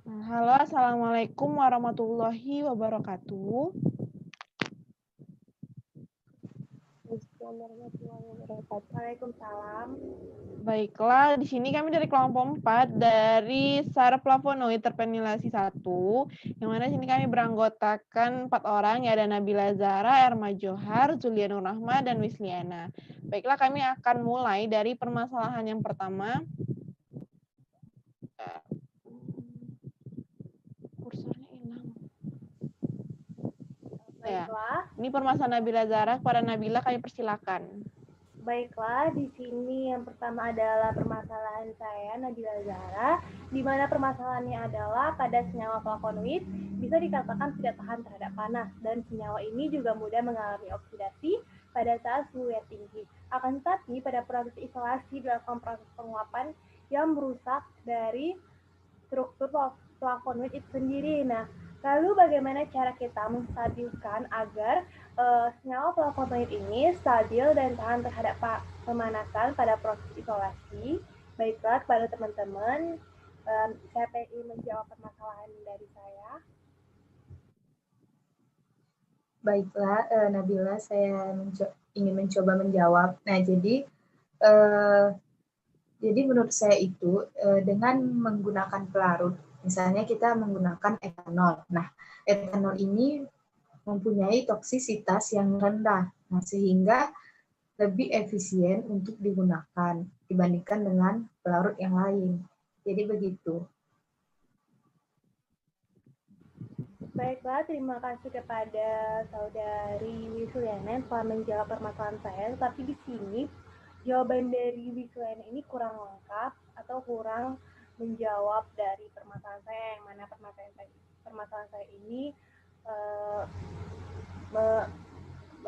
Halo, Assalamualaikum warahmatullahi wabarakatuh. Waalaikumsalam. Baiklah, di sini kami dari kelompok 4 dari saraf flavonoid terpenilasi 1, yang mana di sini kami beranggotakan 4 orang, ya ada Nabila Zahra, Erma Johar, Zulia Nur Rahma, dan Wisliana. Baiklah, kami akan mulai dari permasalahan yang pertama. Kursornya hilang. Ya, Baiklah, ini permasalahan Nabila Zahra. Kepada Nabila kami persilakan. baiklah. Di sini yang pertama adalah permasalahan saya, Nabila Zahra, di mana permasalahannya adalah pada senyawa flavonoid bisa dikatakan tidak tahan terhadap panas dan senyawa ini juga mudah mengalami oksidasi pada saat suhu yang tinggi. Akan tetapi pada proses isolasi dilakukan proses penguapan yang merusak dari struktur flavonoid itu sendiri. Nah, lalu bagaimana cara kita menstabilkan agar senyawa flavonoid ini stabil dan tahan terhadap pemanasan pada proses isolasi? Baiklah, kepada teman-teman, saya ingin menjawab permasalahan dari saya. Baiklah, Nabila, saya ingin mencoba menjawab. Nah, jadi menurut saya itu dengan menggunakan pelarut, misalnya kita menggunakan etanol. Nah, etanol ini mempunyai toksisitas yang rendah, nah sehingga lebih efisien untuk digunakan dibandingkan dengan pelarut yang lain. Jadi begitu. Baiklah, terima kasih kepada saudari Wisliana telah menjawab permasalahan saya. Tetapi di sini jawaban dari Wisliana ini kurang lengkap atau kurang menjawab dari permasalahan saya, yang mana permasalahan saya ini eh,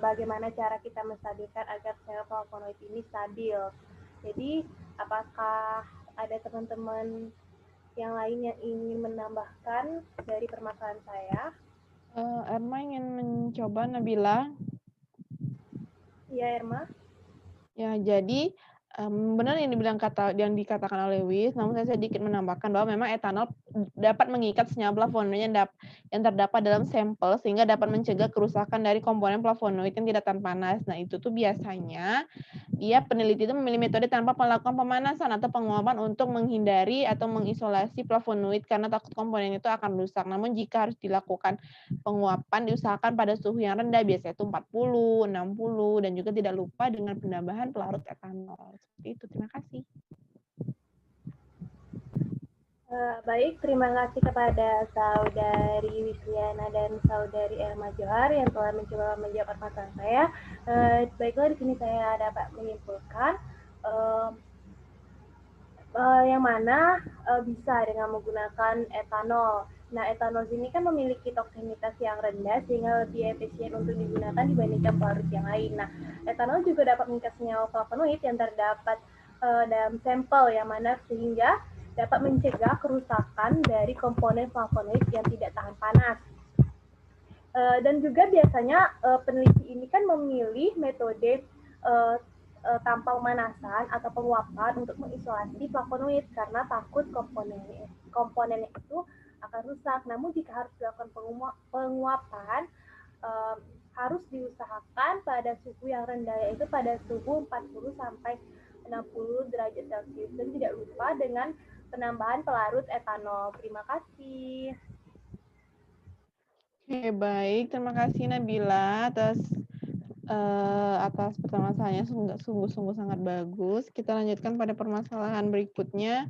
bagaimana cara kita menstabilkan agar sel flavonoid ini stabil. Jadi, apakah ada teman-teman yang lain yang ingin menambahkan dari permasalahan saya? Erma ingin mencoba, Nabila. Iya, Irma. Ya, jadi benar yang dikatakan oleh Wis, namun saya sedikit menambahkan bahwa memang etanol dapat mengikat senyawa flavonoid yang terdapat dalam sampel sehingga dapat mencegah kerusakan dari komponen flavonoid yang tidak tahan panas. Nah, itu tuh biasanya peneliti itu memilih metode tanpa melakukan pemanasan atau penguapan untuk menghindari atau mengisolasi flavonoid karena takut komponen itu akan rusak. Namun jika harus dilakukan penguapan, diusahakan pada suhu yang rendah, biasanya itu 40, 60, dan juga tidak lupa dengan penambahan pelarut etanol. Seperti itu. Terima kasih. Baik, terima kasih kepada saudari Wisliana dan saudari Erma Johar yang telah mencoba menjawab permasalahan saya. Baiklah, di sini saya dapat menyimpulkan yang mana bisa dengan menggunakan etanol. Nah, etanol ini kan memiliki toksinitas yang rendah sehingga lebih efisien untuk digunakan dibandingkan pelarut yang lain. Nah, etanol juga dapat mengikat senyawa flavonoid yang terdapat dalam sampel yang mana sehingga dapat mencegah kerusakan dari komponen flavonoid yang tidak tahan panas. Dan juga biasanya peneliti ini kan memilih metode tanpa pemanasan atau penguapan untuk mengisolasi flavonoid karena takut komponennya itu akan rusak. Namun jika harus dilakukan penguapan, harus diusahakan pada suhu yang rendah, yaitu pada suhu 40 sampai 60 derajat Celcius, dan tidak lupa dengan penambahan pelarut etanol. Terima kasih. Oke, baik. Terima kasih Nabila atas permasalahannya, sungguh-sungguh sangat bagus. Kita lanjutkan pada permasalahan berikutnya,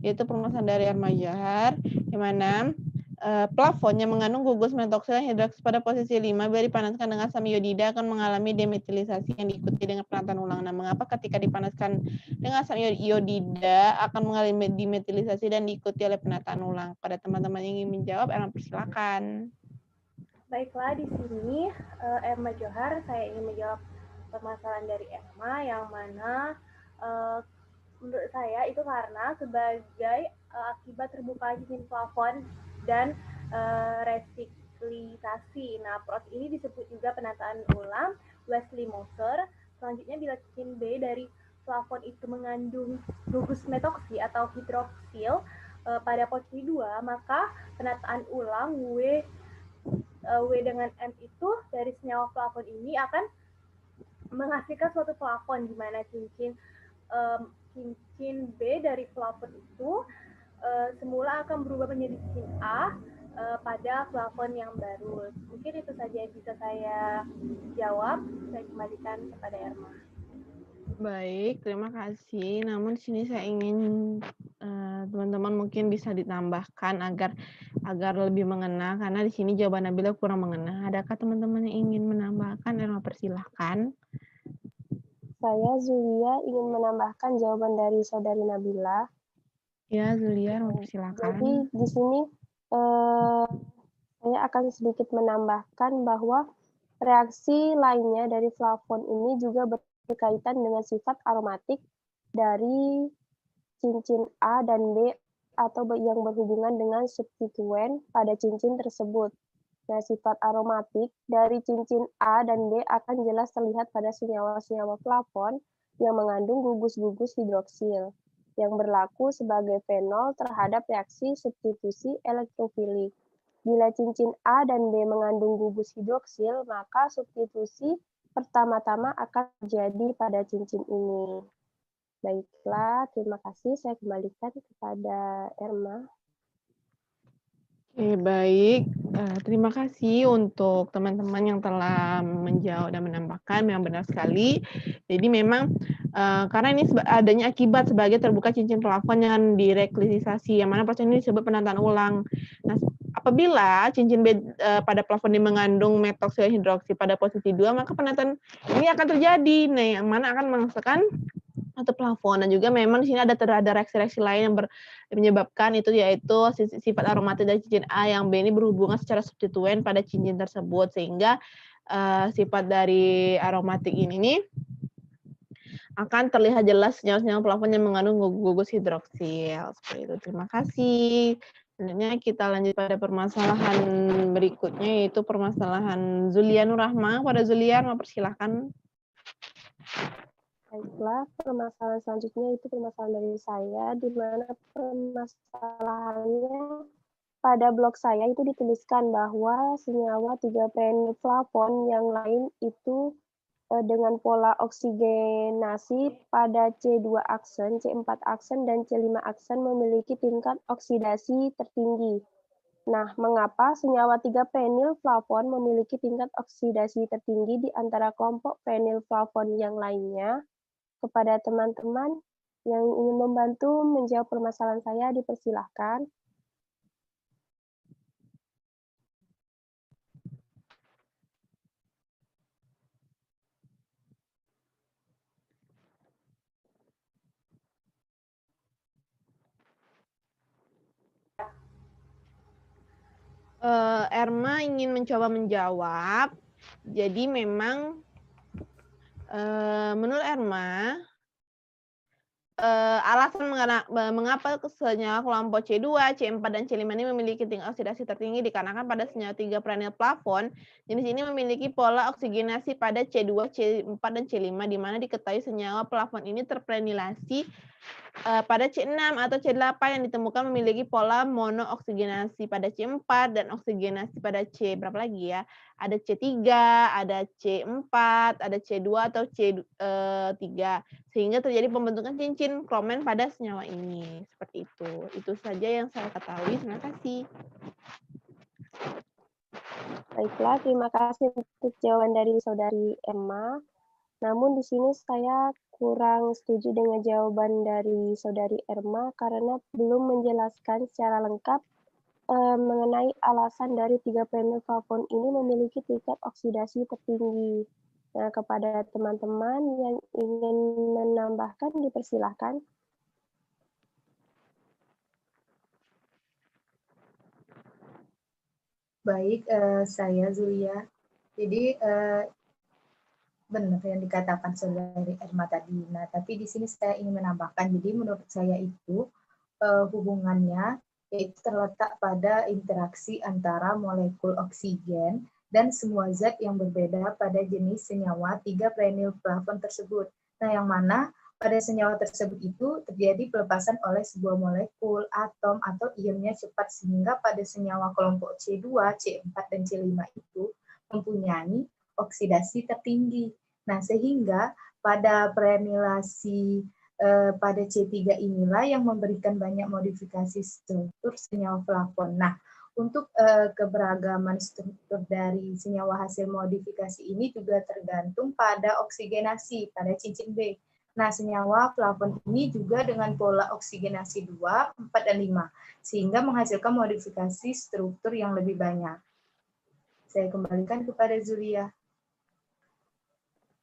yaitu permasalahan dari Erma Johar, di mana plafon yang mengandung gugus metoksil hidroksi pada posisi 5 bila dipanaskan dengan asam iodida akan mengalami demetilisasi yang diikuti dengan penataan ulang. Nah, mengapa ketika dipanaskan dengan asam iodida akan mengalami demetilisasi dan diikuti oleh penataan ulang? Pada teman-teman yang ingin menjawab, Erma persilakan. Baiklah, di sini Erma Johar, saya ingin menjawab permasalahan dari Erma yang mana menurut saya itu karena sebagai akibat terbuka jenis plafon dan resiklisasi. Nah, proses ini disebut juga penataan ulang Wesley-Moser. Selanjutnya bila cincin B dari plafon itu mengandung gugus metoksi atau hidroksil, pada posisi 2, maka penataan ulang W dengan M itu dari senyawa plafon ini akan menghasilkan suatu plafon di mana cincin B dari plafon itu semula akan berubah menjadi cincin A pada plafon yang baru. Mungkin itu saja yang bisa saya jawab. Saya kembalikan kepada Erma. Baik, terima kasih. Namun di sini saya ingin teman-teman mungkin bisa ditambahkan agar lebih mengena, karena di sini jawaban Nabila kurang mengena. Adakah teman-teman yang ingin menambahkan? Erma, persilahkan. Saya Zulia ingin menambahkan jawaban dari saudari Nabila. Ya, Zulia, Jadi persilahkan. di sini saya akan sedikit menambahkan bahwa reaksi lainnya dari flavon ini juga berkaitan dengan sifat aromatik dari cincin A dan B atau yang berhubungan dengan substituen pada cincin tersebut. Nah, sifat aromatik dari cincin A dan B akan jelas terlihat pada senyawa-senyawa flavon yang mengandung gugus-gugus hidroksil yang berlaku sebagai fenol terhadap reaksi substitusi elektrofilik. Bila cincin A dan B mengandung gugus hidroksil, maka substitusi pertama-tama akan terjadi pada cincin ini. Baiklah, terima kasih. Saya kembalikan kepada Erma. Oke, baik. Terima kasih untuk teman-teman yang telah menjawab dan menambahkan, memang benar sekali. Jadi memang karena ini adanya akibat sebagai terbuka cincin plafon yang direklisisasi, yang mana proses ini disebut penataan ulang. Nah, apabila cincin B pada plafon ini mengandung metoksil hidroksi pada posisi 2, maka penataan ini akan terjadi. Nah, yang mana akan menghasilkan atau plafon, dan juga memang di sini ada reaksi-reaksi lain yang menyebabkan itu, yaitu sifat aromatik dari cincin A yang B ini berhubungan secara substituen pada cincin tersebut, sehingga sifat dari aromatik ini akan terlihat jelas senyawa-senyawa plafon yang mengandung gugus hidroksil. Seperti itu. Terima kasih. Selanjutnya kita lanjut pada permasalahan berikutnya, yaitu permasalahan Zulia Nurrahma. Pada Zulia, persilahkan. Baiklah, permasalahan selanjutnya itu permasalahan dari saya, di mana permasalahannya pada blog saya itu dituliskan bahwa senyawa 3-penylflavon yang lain itu dengan pola oksigenasi pada C2 aksen, C4 aksen, dan C5 aksen memiliki tingkat oksidasi tertinggi. Nah, mengapa senyawa 3-penylflavon memiliki tingkat oksidasi tertinggi di antara kelompok penylflavon yang lainnya? Kepada teman-teman yang ingin membantu menjawab permasalahan saya, dipersilahkan. Erma ingin mencoba menjawab. Jadi memang menurut Erma, alasan mengapa senyawa kelompok C2, C4, dan C5 ini memiliki tingkat oksidasi tertinggi dikarenakan pada senyawa 3-penylflavon jenis ini memiliki pola oksigenasi pada C2, C4, dan C5, di mana diketahui senyawa flavon ini terpenilasi pada C6 atau C8 yang ditemukan memiliki pola monooksigenasi pada C4 dan oksigenasi pada C berapa lagi ya? Ada C3, ada C4, ada C2 atau C3, sehingga terjadi pembentukan cincin kromen pada senyawa ini. Seperti itu. Itu saja yang saya ketahui. Terima kasih. Baiklah, terima kasih untuk jawaban dari saudari Emma. Namun di sini saya kurang setuju dengan jawaban dari saudari Erma karena belum menjelaskan secara lengkap mengenai alasan dari 3-penylflavon ini memiliki tingkat oksidasi tertinggi. Nah, kepada teman-teman yang ingin menambahkan, dipersilahkan. Baik, saya Zulia. Jadi benar yang dikatakan saudari Erma tadi. Nah, tapi di sini saya ingin menambahkan. Jadi menurut saya itu hubungannya yaitu terletak pada interaksi antara molekul oksigen dan semua zat yang berbeda pada jenis senyawa 3-penylflavon tersebut. Nah, yang mana pada senyawa tersebut itu terjadi pelepasan oleh sebuah molekul, atom, atau ionnya cepat sehingga pada senyawa kelompok C2, C4, dan C5 itu mempunyai oksidasi tertinggi. Nah, sehingga pada prenilasi pada C3 inilah yang memberikan banyak modifikasi struktur senyawa flavonoid. Nah, untuk keberagaman struktur dari senyawa hasil modifikasi ini juga tergantung pada oksigenasi pada cincin B. Nah, senyawa flavonoid ini juga dengan pola oksigenasi 2, 4, dan 5, sehingga menghasilkan modifikasi struktur yang lebih banyak. Saya kembalikan kepada Zulia.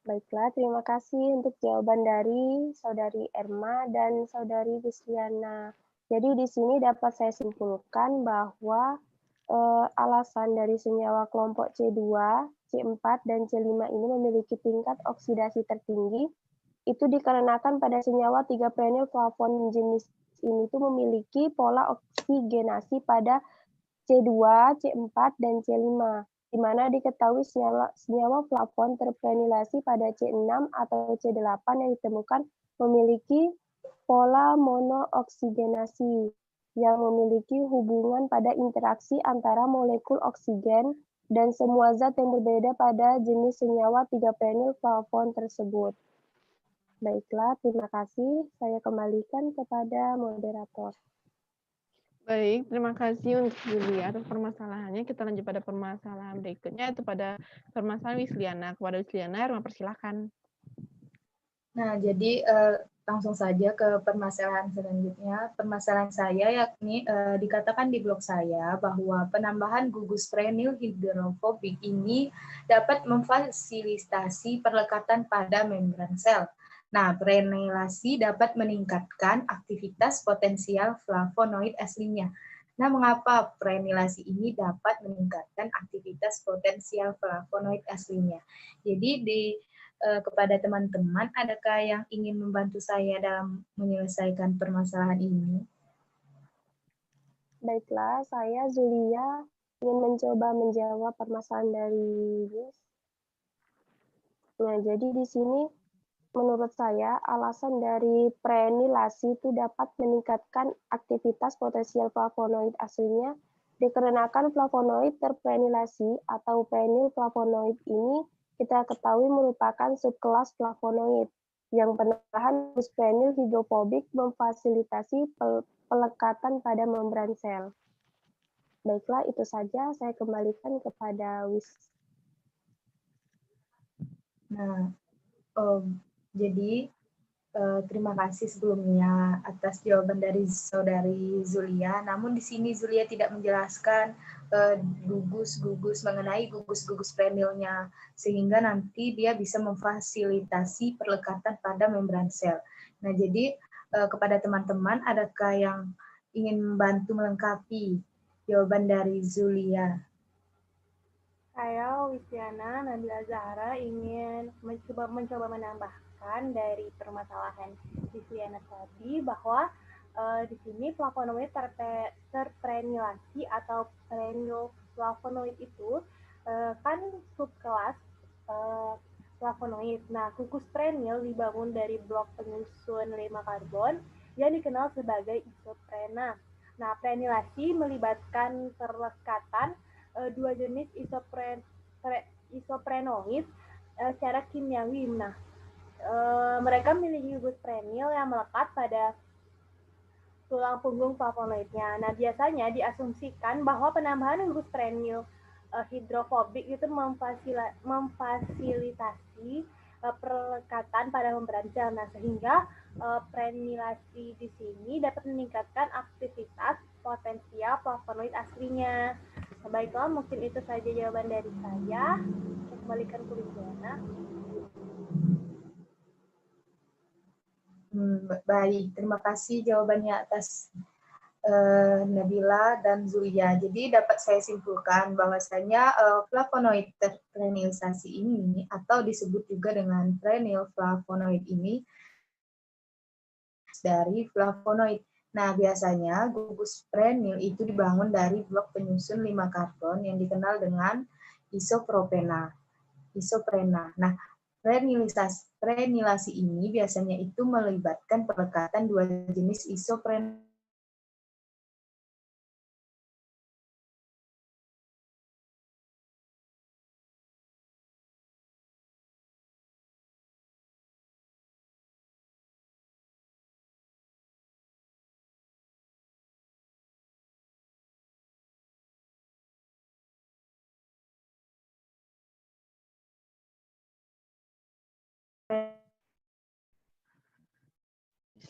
Baiklah, terima kasih untuk jawaban dari Saudari Erma dan Saudari Wisliana. Jadi di sini dapat saya simpulkan bahwa alasan dari senyawa kelompok C2, C4, dan C5 ini memiliki tingkat oksidasi tertinggi itu dikarenakan pada senyawa 3 prenyl flavon jenis ini tuh memiliki pola oksigenasi pada C2, C4, dan C5, di mana diketahui senyawa flavon terprenilasi pada C6 atau C8 yang ditemukan memiliki pola monooksigenasi yang memiliki hubungan pada interaksi antara molekul oksigen dan semua zat yang berbeda pada jenis senyawa 3 prenyl flavon tersebut. Baiklah, terima kasih. Saya kembalikan kepada moderator. Baik, terima kasih untuk Julia atas permasalahannya. Kita lanjut pada permasalahan berikutnya, yaitu pada permasalahan Wisliana. Kepada Wisliana, Erma persilahkan. Nah, jadi langsung saja ke permasalahan selanjutnya. Permasalahan saya yakni dikatakan di blog saya bahwa penambahan gugus prenyl hidrofobik ini dapat memfasilitasi perlekatan pada membran sel. Nah, prenylasi dapat meningkatkan aktivitas potensial flavonoid aslinya. Nah, mengapa prenylasi ini dapat meningkatkan aktivitas potensial flavonoid aslinya? Jadi kepada teman-teman, adakah yang ingin membantu saya dalam menyelesaikan permasalahan ini? Baiklah, saya Zulia ingin mencoba menjawab permasalahan dari Yus. Nah, jadi di sini menurut saya alasan dari prenylasi itu dapat meningkatkan aktivitas potensial flavonoid aslinya dikarenakan flavonoid terprenylasi atau prenyl flavonoid ini kita ketahui merupakan subkelas flavonoid yang penahan gugus prenyl hidrofobik memfasilitasi pelekatan pada membran sel. Baiklah, itu saja. Saya kembalikan kepada Wis. Nah, jadi terima kasih sebelumnya atas jawaban dari Saudari Zulia. Namun di sini Zulia tidak menjelaskan mengenai gugus-gugus prenylnya, sehingga nanti dia bisa memfasilitasi perlekatan pada membran sel. Nah, jadi kepada teman-teman, adakah yang ingin membantu melengkapi jawaban dari Zulia? Saya Wisliana Nabila Zahra ingin mencoba menambahkan dari permasalahan Wisliana tadi bahwa di sini flavonoid terprenylasi atau prenyl flavonoid itu kan subkelas flavonoid. Nah, gugus prenyl dibangun dari blok penyusun 5 karbon yang dikenal sebagai isoprena. Nah, prenylasi melibatkan perlekatan dua jenis isoprenoid secara kimiawi. Nah, mereka memiliki gugus prenyl yang melekat pada tulang punggung flavonoidnya. Nah, biasanya diasumsikan bahwa penambahan gugus prenyl hidrofobik itu memfasilitasi perlekatan pada membran sel. Nah, sehingga prenylasi di sini dapat meningkatkan aktivitas potensial flavonoid aslinya. Baiklah, mungkin itu saja jawaban dari saya. Saya kembalikan ke Wisliana. Baik, terima kasih jawabannya atas Nabila dan Zulia. Jadi dapat saya simpulkan bahwasanya flavonoid terprenylasi ini atau disebut juga dengan prenyl flavonoid ini dari flavonoid. Nah, biasanya gugus prenyl itu dibangun dari blok penyusun 5 karbon yang dikenal dengan isoprena. Nah, Renilasi ini biasanya itu melibatkan pelekatan dua jenis isoprene.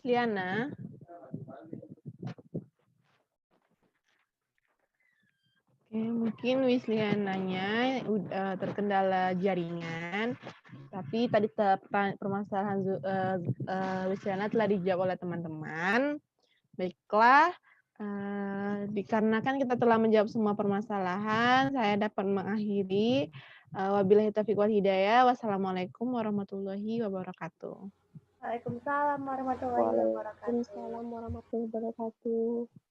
Liana. Oke, mungkin Wisliananya terkendala jaringan, tapi tadi permasalahan Wisliana telah dijawab oleh teman-teman. Baiklah, dikarenakan kita telah menjawab semua permasalahan, saya dapat mengakhiri. Wabillahi taufiq wal hidayah. Wassalamualaikum warahmatullahi wabarakatuh. Waalaikumsalam warahmatullahi wabarakatuh. Waalaikumsalam warahmatullahi wabarakatuh.